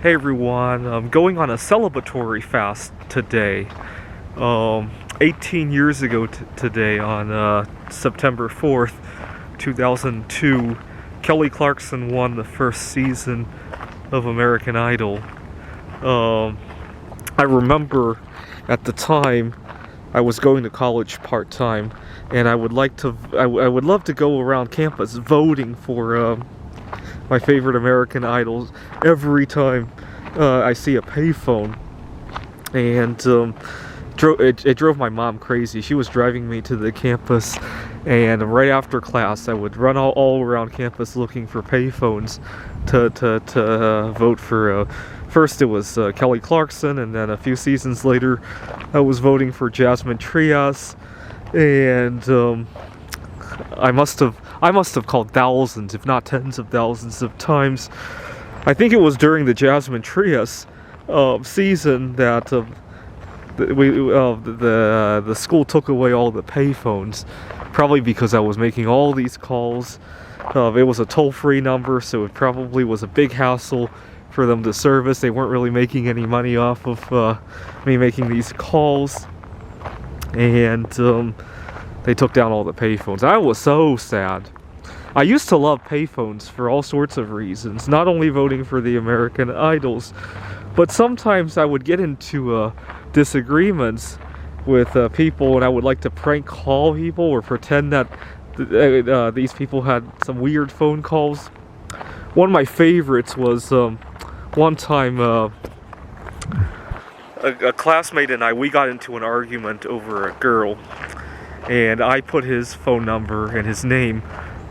Hey everyone, I'm going on a celebratory fast today. 18 years ago today, on September 4th, 2002, Kelly Clarkson won the first season of American Idol. I remember at the time I was going to college part-time, and I would love to go around campus voting for my favorite American Idols every time I see a payphone. And it drove my mom crazy. She was driving me to the campus, and right after class I would run all around campus looking for payphones to vote for. First it was Kelly Clarkson, and then a few seasons later I was voting for Jasmine Trias, and I must have called thousands, if not tens of thousands of times. I think it was during the Jasmine Trias season that the school took away all the payphones, probably because I was making all these calls. It was a toll-free number, so it probably was a big hassle for them to service. They weren't really making any money off of me making these calls, and they took down all the payphones. I was so sad. I used to love payphones for all sorts of reasons, not only voting for the American Idols, but sometimes I would get into disagreements with people, and I would like to prank call people or pretend that these people had some weird phone calls. One of my favorites was one time a classmate and we got into an argument over a girl, and I put his phone number and his name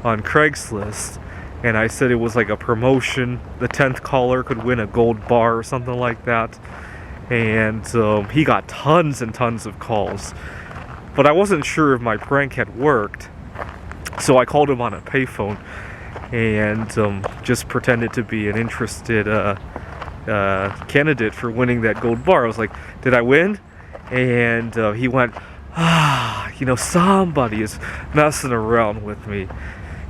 on Craigslist, and I said it was like a promotion. The 10th caller could win a gold bar or something like that, and he got tons and tons of calls, but I wasn't sure if my prank had worked, so I called him on a payphone and just pretended to be an interested candidate for winning that gold bar. I was like, did I win? And he went, somebody is messing around with me.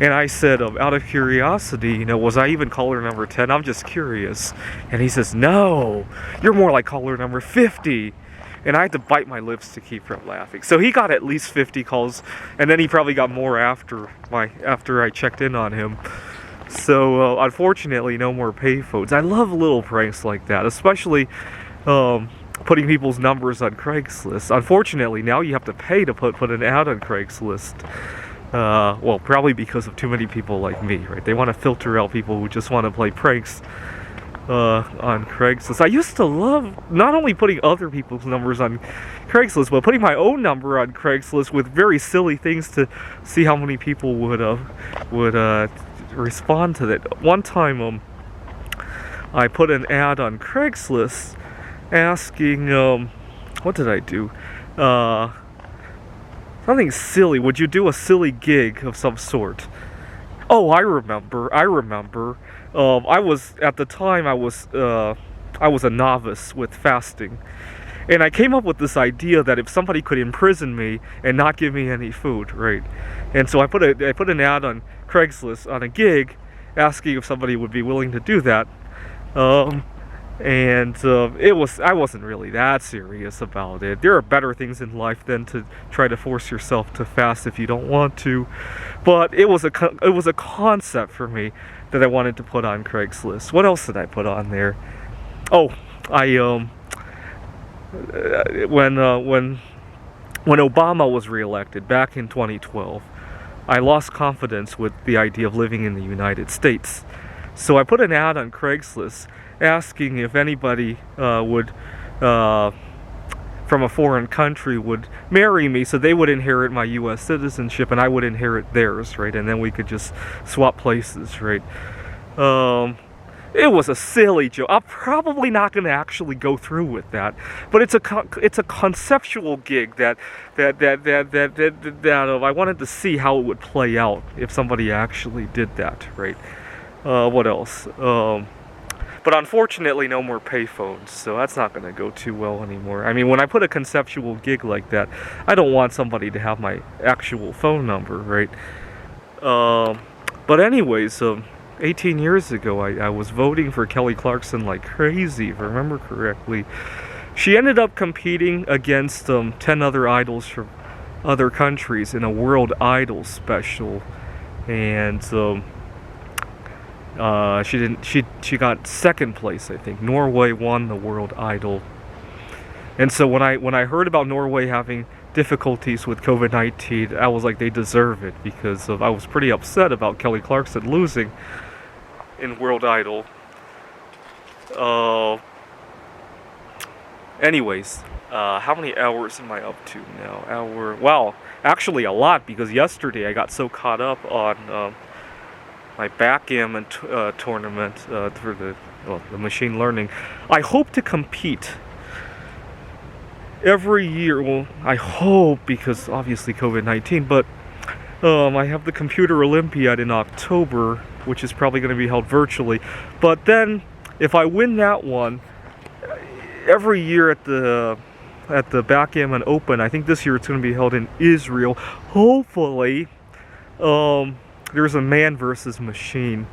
And I said, out of curiosity, was I even caller number 10? I'm just curious. And he says, no, you're more like caller number 50. And I had to bite my lips to keep from laughing. So he got at least 50 calls, and then he probably got more after I checked in on him. So unfortunately, no more payphones. I love little pranks like that, especially putting people's numbers on Craigslist. Unfortunately, now you have to pay to put an ad on Craigslist. Well, probably because of too many people like me, right? They want to filter out people who just want to play pranks on Craigslist. I used to love not only putting other people's numbers on Craigslist, but putting my own number on Craigslist with very silly things to see how many people would respond to that. One time, I put an ad on Craigslist asking, what did I do? Something silly. Would you do a silly gig of some sort? Oh, I remember. I was at the time I was a novice with fasting, and I came up with this idea that if somebody could imprison me and not give me any food, right? And so I put an ad on Craigslist on a gig, asking if somebody would be willing to do that. I wasn't really that serious about it. There are better things in life than to try to force yourself to fast if you don't want to. But it was a concept for me that I wanted to put on Craigslist. What else did I put on there? Oh, when Obama was reelected back in 2012, I lost confidence with the idea of living in the United States. So I put an ad on Craigslist asking if anybody from a foreign country would marry me, so they would inherit my U.S. citizenship and I would inherit theirs, right? And then we could just swap places, right? It was a silly joke. I'm probably not going to actually go through with that, but it's a conceptual gig that I wanted to see how it would play out if somebody actually did that, right? What else? But unfortunately, no more payphones, so that's not going to go too well anymore. I mean, when I put a conceptual gig like that, I don't want somebody to have my actual phone number, right? But anyways, 18 years ago, I was voting for Kelly Clarkson like crazy, if I remember correctly. She ended up competing against 10 other idols from other countries in a World Idol special, and she got second place, I think. Norway won the World Idol. And so when I heard about Norway having difficulties with COVID-19, I was like, they deserve it, because I was pretty upset about Kelly Clarkson losing in World Idol. Anyways, how many hours am I up to now? Well, actually a lot, because yesterday I got so caught up on my backgammon tournament for the machine learning. I hope to compete every year. Well, I hope, because obviously COVID-19, but I have the Computer Olympiad in October, which is probably going to be held virtually. But then, if I win that one, every year at the Backgammon Open, I think this year it's going to be held in Israel. Hopefully, there's a man versus machine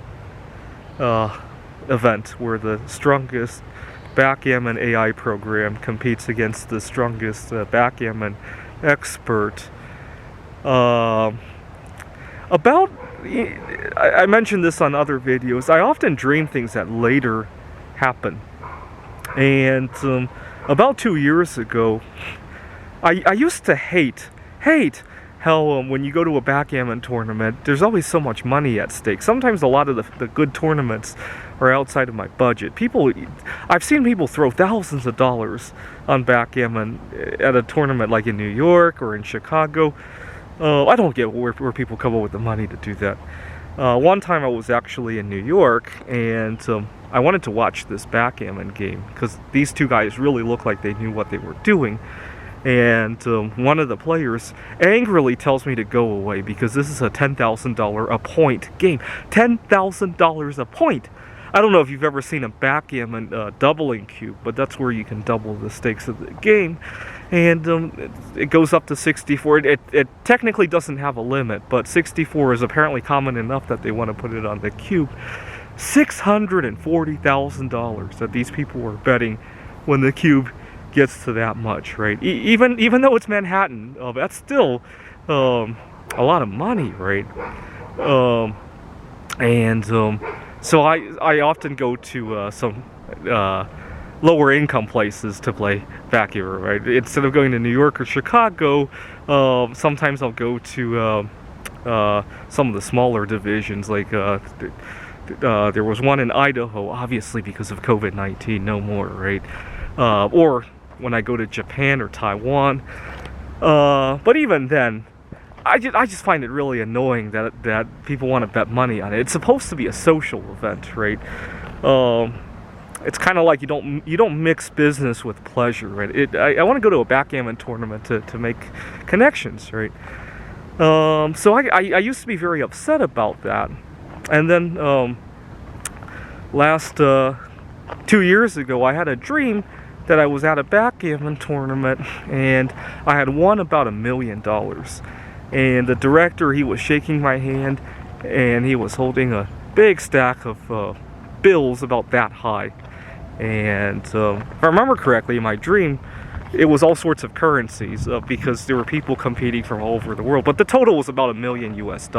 event where the strongest backgammon AI program competes against the strongest backgammon expert. I mentioned this on other videos. I often dream things that later happen. And about 2 years ago, I used to hate how when you go to a backgammon tournament, there's always so much money at stake. Sometimes a lot of the good tournaments are outside of my budget. I've seen people throw thousands of dollars on backgammon at a tournament like in New York or in Chicago. I don't get where people come up with the money to do that. One time I was actually in New York, and I wanted to watch this backgammon game because these two guys really looked like they knew what they were doing. And one of the players angrily tells me to go away because this is a $10,000 a point game. $10,000 a point! I don't know if you've ever seen a backgammon doubling cube, but that's where you can double the stakes of the game. And it goes up to 64. It technically doesn't have a limit, but 64 is apparently common enough that they want to put it on the cube. $640,000 that these people were betting when the cube gets to that much, right? Even though it's Manhattan, that's still a lot of money, right? So I often go to some lower income places to play backgammon, right? Instead of going to New York or Chicago, sometimes I'll go to some of the smaller divisions, like there was one in Idaho, obviously because of COVID-19, no more, right? Or when I go to Japan or Taiwan. But even then, I just find it really annoying that people want to bet money on it. It's supposed to be a social event, right? It's kind of like you don't mix business with pleasure, right? I want to go to a backgammon tournament to make connections, right? So I used to be very upset about that, and then last 2 years ago, I had a dream that I was at a backgammon tournament and I had won about $1 million. And the director, he was shaking my hand and he was holding a big stack of bills about that high. And if I remember correctly, in my dream, it was all sorts of currencies because there were people competing from all over the world. But the total was about $1 million US.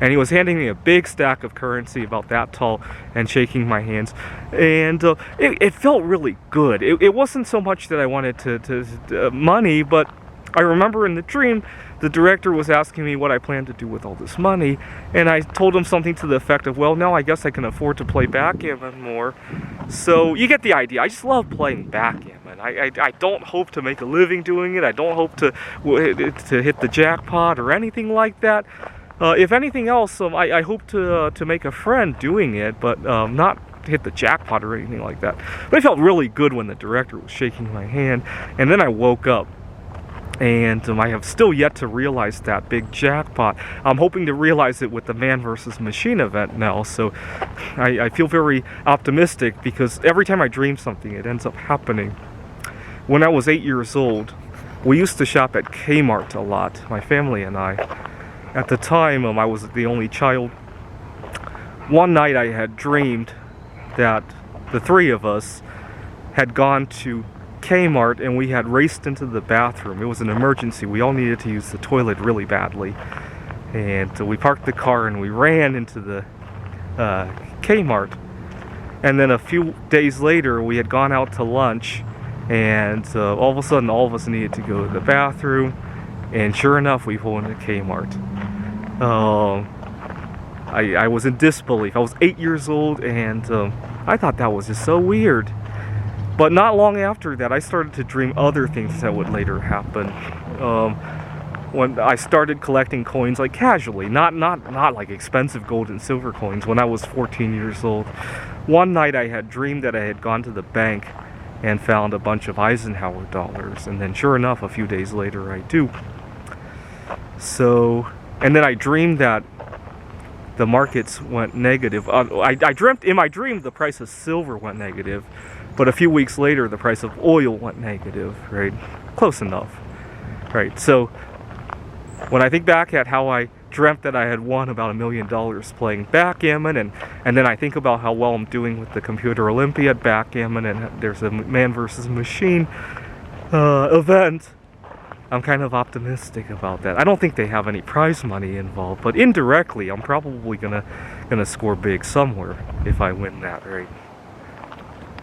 And he was handing me a big stack of currency about that tall and shaking my hands. And it felt really good. It wasn't so much that I wanted to money, but I remember in the dream, the director was asking me what I planned to do with all this money, and I told him something to the effect of, well, now I guess I can afford to play backgammon more. So you get the idea. I just love playing backgammon. I don't hope to make a living doing it. I don't hope to hit the jackpot or anything like that. If anything else, I hope to make a friend doing it, but not hit the jackpot or anything like that. But it felt really good when the director was shaking my hand, and then I woke up. And I have still yet to realize that big jackpot. I'm hoping to realize it with the man versus machine event now. So I feel very optimistic because every time I dream something, it ends up happening. When I was 8 years old, we used to shop at Kmart a lot, my family and I. At the time, I was the only child. one night I had dreamed that the three of us had gone to Kmart and we had raced into the bathroom. It was an emergency. We all needed to use the toilet really badly. And we parked the car and we ran into the Kmart. And then a few days later, we had gone out to lunch, and all of a sudden, all of us needed to go to the bathroom. And sure enough, we pulled into Kmart. I was in disbelief. I was 8 years old, and I thought that was just so weird. But not long after that, I started to dream other things that would later happen. When I started collecting coins, like casually, not like expensive gold and silver coins, when I was 14 years old. One night I had dreamed that I had gone to the bank and found a bunch of Eisenhower dollars, and then sure enough, a few days later I do. So, and then I dreamed that the markets went negative. I dreamt, in my dream, the price of silver went negative, but a few weeks later the price of oil went negative, right? Close enough, right? So, when I think back at how I dreamt that I had won about $1 million playing backgammon, and then I think about how well I'm doing with the Computer Olympiad backgammon, and there's a man versus machine event, I'm kind of optimistic about that. I don't think they have any prize money involved, but indirectly I'm probably gonna score big somewhere if I win that, right?